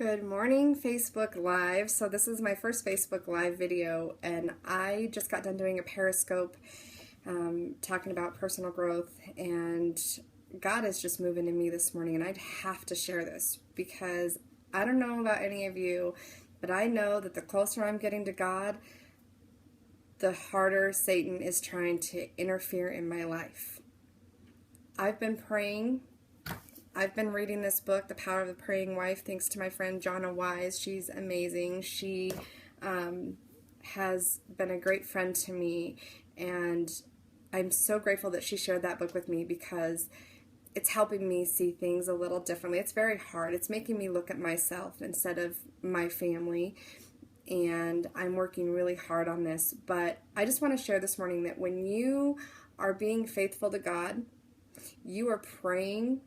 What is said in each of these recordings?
Good morning, Facebook Live. So this is my first Facebook Live video, and I just got done doing a Periscope talking about personal growth, and God is just moving in me this morning, and I'd have to share this because I don't know about any of you, but I know that the closer I'm getting to God, the harder Satan is trying to interfere in my life. I've been praying. I've been reading this book, The Power of the Praying Wife, thanks to my friend Jonna Wise. She's amazing. She has been a great friend to me, and I'm so grateful that she shared that book with me because it's helping me see things a little differently. It's very hard. It's making me look at myself instead of my family, and I'm working really hard on this. But I just want to share this morning that when you are being faithful to God, you are praying,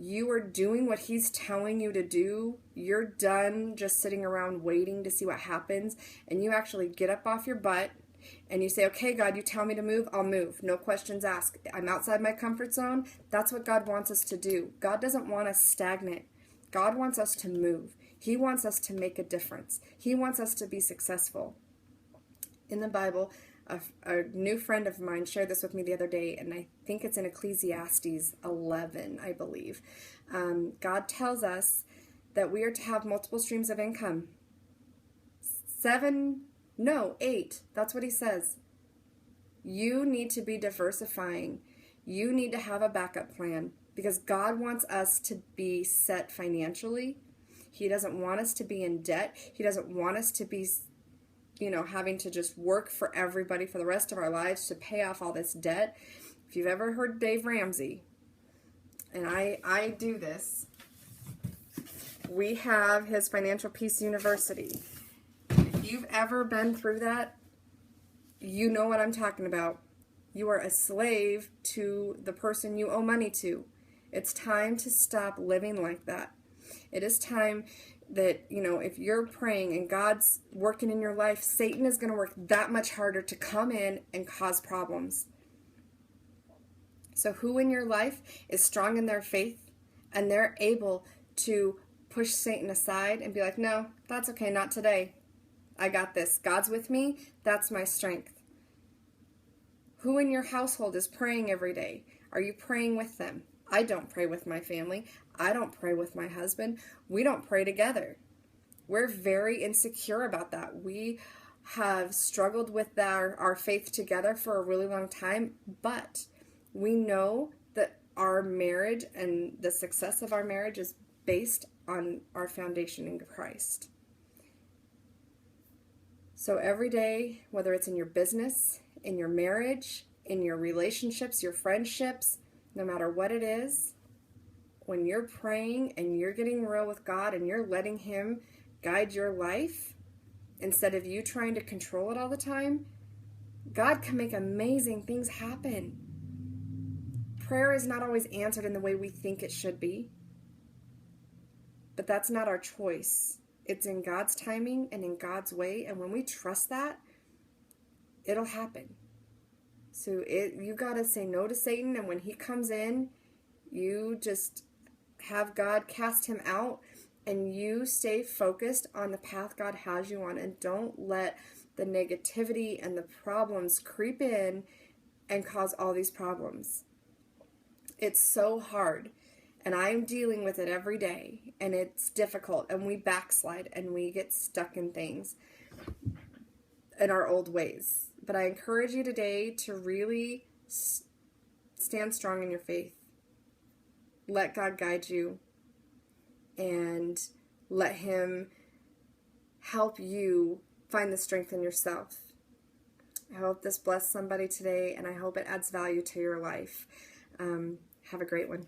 you are doing what He's telling you to do. You're done just sitting around waiting to see what happens, and you actually get up off your butt and you say, okay, God, you tell me to move, I'll move. No questions asked. I'm outside my comfort zone. That's what God wants us to do. God doesn't want us stagnant. God wants us to move. He wants us to make a difference. He wants us to be successful. In the Bible, a new friend of mine shared this with me the other day, and I think it's in Ecclesiastes 11, I believe. God tells us that we are to have multiple streams of income. 8. That's what he says. You need to be diversifying. You need to have a backup plan because God wants us to be set financially. He doesn't want us to be in debt. He doesn't want us to be having to just work for everybody for the rest of our lives to pay off all this debt. If you've ever heard Dave Ramsey, and I do this, we have his Financial Peace University. If you've ever been through that, you know what I'm talking about. You are a slave to the person you owe money to. It's time to stop living like that. It is time that, if you're praying and God's working in your life, Satan is going to work that much harder to come in and cause problems. So who in your life is strong in their faith and they're able to push Satan aside and be like, no, that's okay, not today. I got this. God's with me. That's my strength. Who in your household is praying every day? Are you praying with them? I don't pray with my family. I don't pray with my husband. We don't pray together. We're very insecure about that. We have struggled with our faith together for a really long time, but we know that our marriage and the success of our marriage is based on our foundation in Christ. So every day, whether it's in your business, in your marriage, in your relationships, your friendships, no matter what it is, when you're praying and you're getting real with God and you're letting Him guide your life instead of you trying to control it all the time, God can make amazing things happen. Prayer is not always answered in the way we think it should be, but that's not our choice. It's in God's timing and in God's way, and when we trust that, it'll happen. So you got to say no to Satan, and when he comes in, you just have God cast him out, and you stay focused on the path God has you on, and don't let the negativity and the problems creep in and cause all these problems. It's so hard, and I'm dealing with it every day, and it's difficult, and we backslide, and we get stuck in things in our old ways. But I encourage you today to really stand strong in your faith. Let God guide you and let Him help you find the strength in yourself. I hope this blessed somebody today, and I hope it adds value to your life. Have a great one.